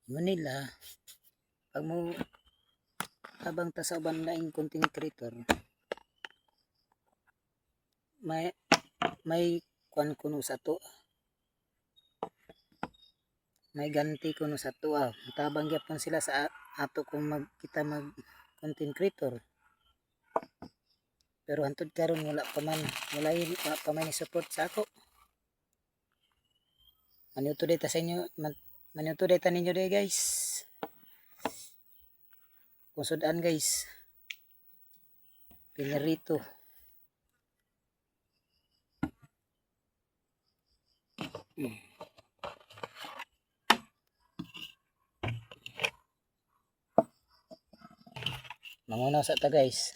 Manila, pag mo habang ta sa uban laing content creator, may kwan kuno sa to, may ganti kuno sa to, matabang gyapon sila sa ato kung kita mag content creator. Pero hantod karon wala pa man support sa ako. Manuto data sa inyo, manuto data ninyo day guys. Kusudan guys. Pinarito. Mangunaw sa ta guys.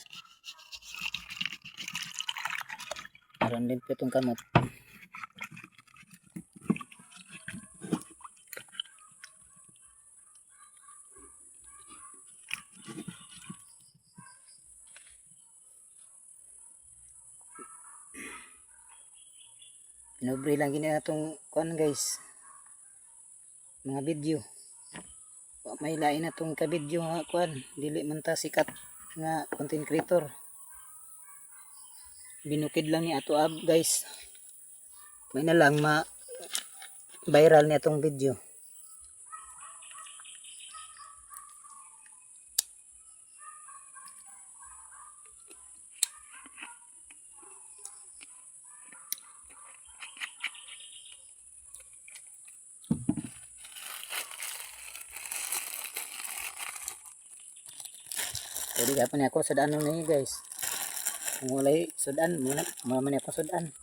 Aron din po itong kamot. Pinobre lang gina itong kuan guys. Mga video. May lain na itong ka-video nga kuan. Dili man ta sikat nga content creator. Binukid lang ni ato ab guys. May na lang viral ni atong video. Jadi kapan ako sudan ni guys. Mulai sudan muna man ako sudan.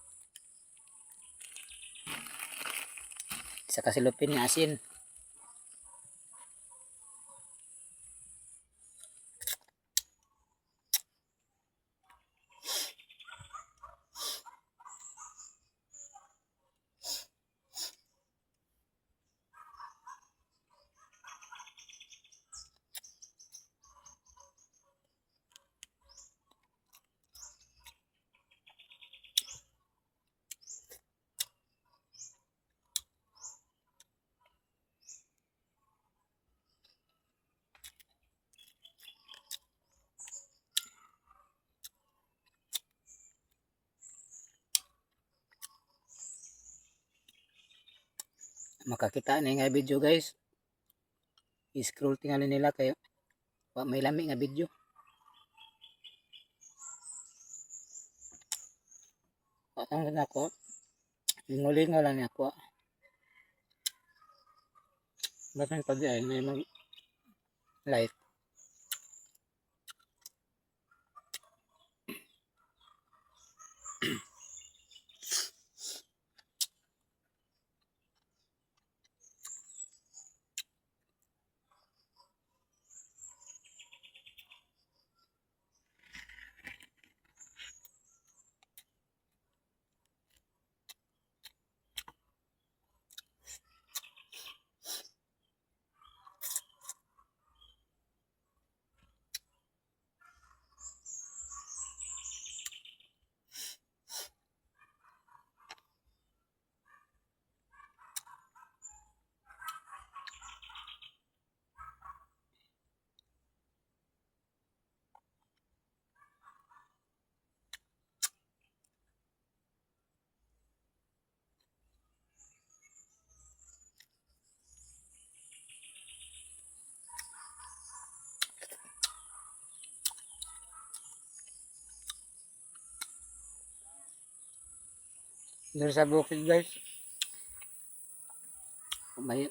Sa kasilupin nga asin. Makakita na nga video guys. I-scroll tingali nila kayo. May lami nga video. Ang ako. Lingo-lingo lang ako. Basan pa di ay may mag light. Dari sa bukid guys. May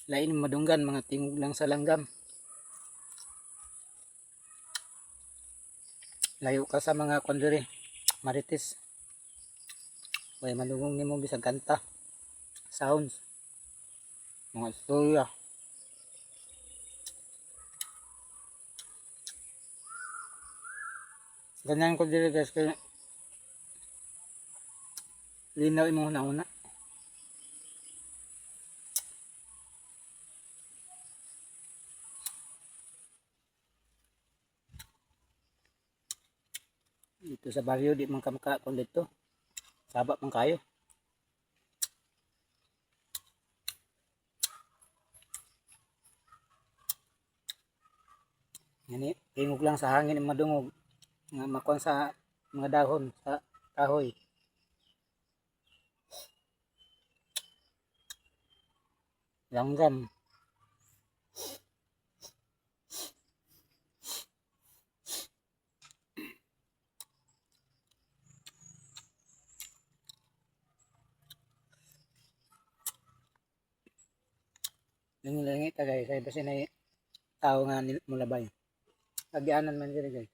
lain madunggan mga tingog lang sa langgam. Layo ka sa mga kondiri. Marites. May madungong nimo bisag kanta. Sounds. Mga istorya. Ganyan ko diri guys kaya linaw imong una-una. Dito sa baryo di man kamaka kun dito. Sabak man kayo. Ngani tingog lang sa hangin ang madungog nga makuan sa mga dahon sa kahoy. Langgam. Langi ta guys, ay basi na tao nga mulabay. Agianan man diri guys.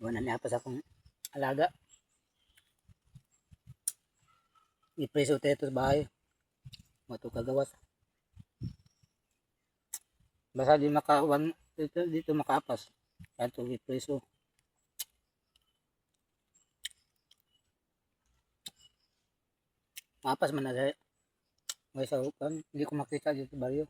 Wala niya pa sa akong alaga. Ipreso tayo ito sa bahay. Mato kagawas. Basta di makawan dito makapas. Kanto ipreso. Mapas man na dahil. May sa upan. Hindi ko makita dito sa baryo.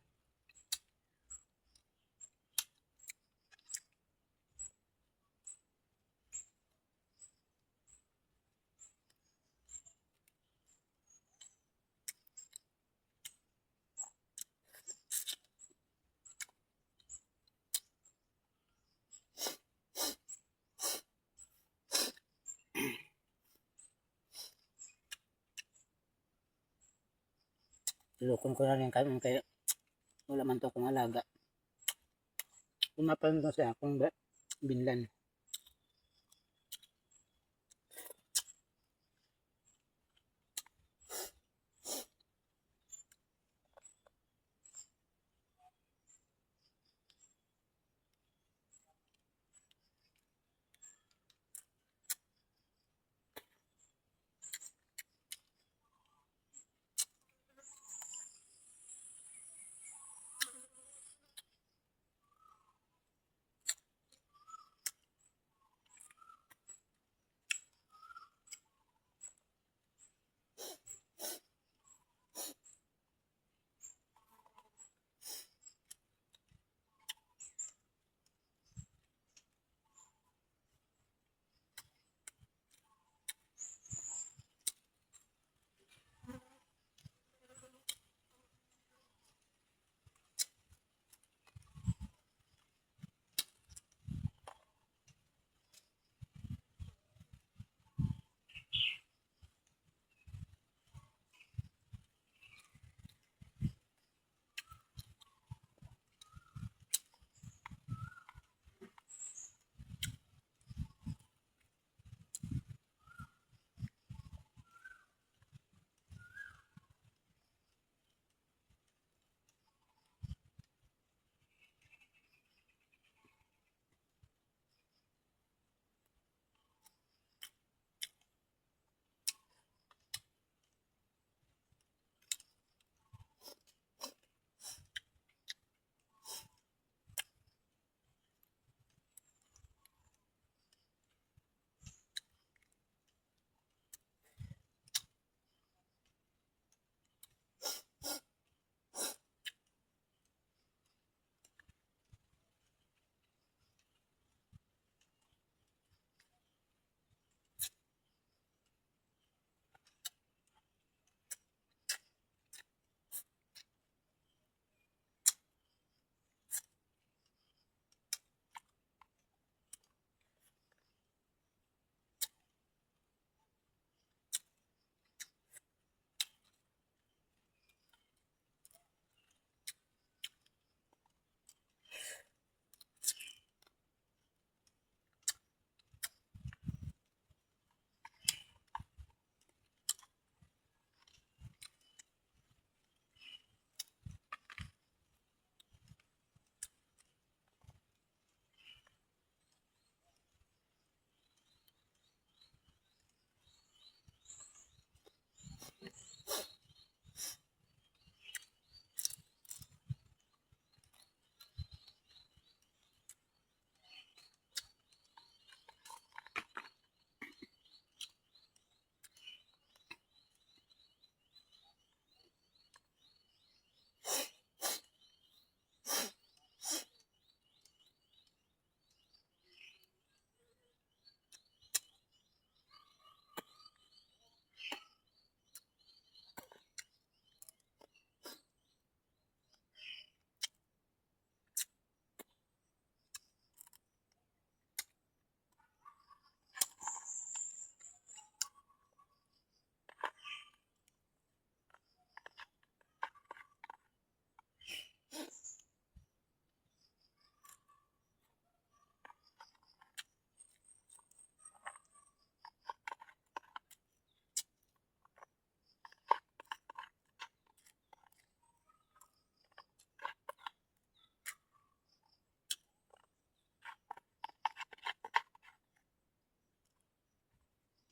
Ilukon ko na rin kami kaya wala man to akong alaga. Kumapan ko sa akong binlan.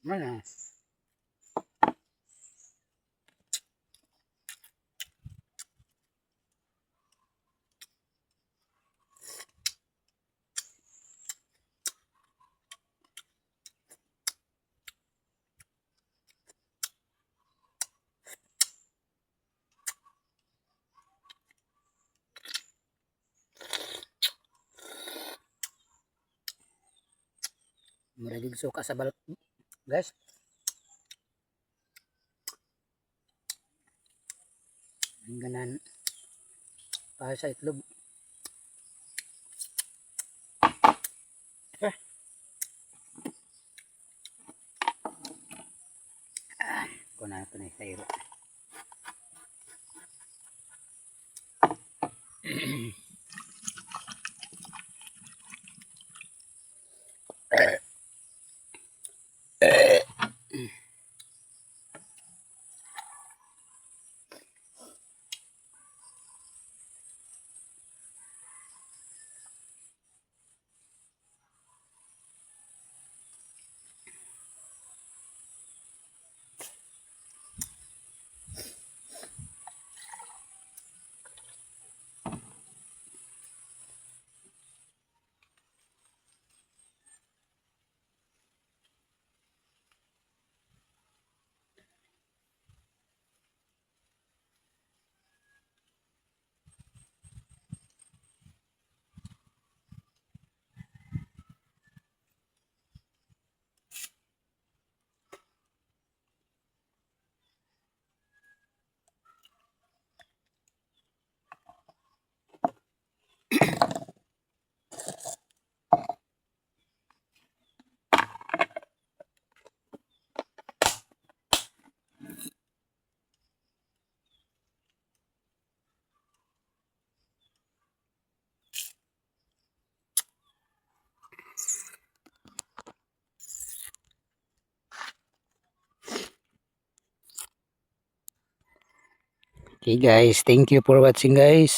Mana? Murag suka sa balot, guys. Ang ganan para sa itlog. Eh. Kuna ito na sayro. Okay guys, thank you for watching guys.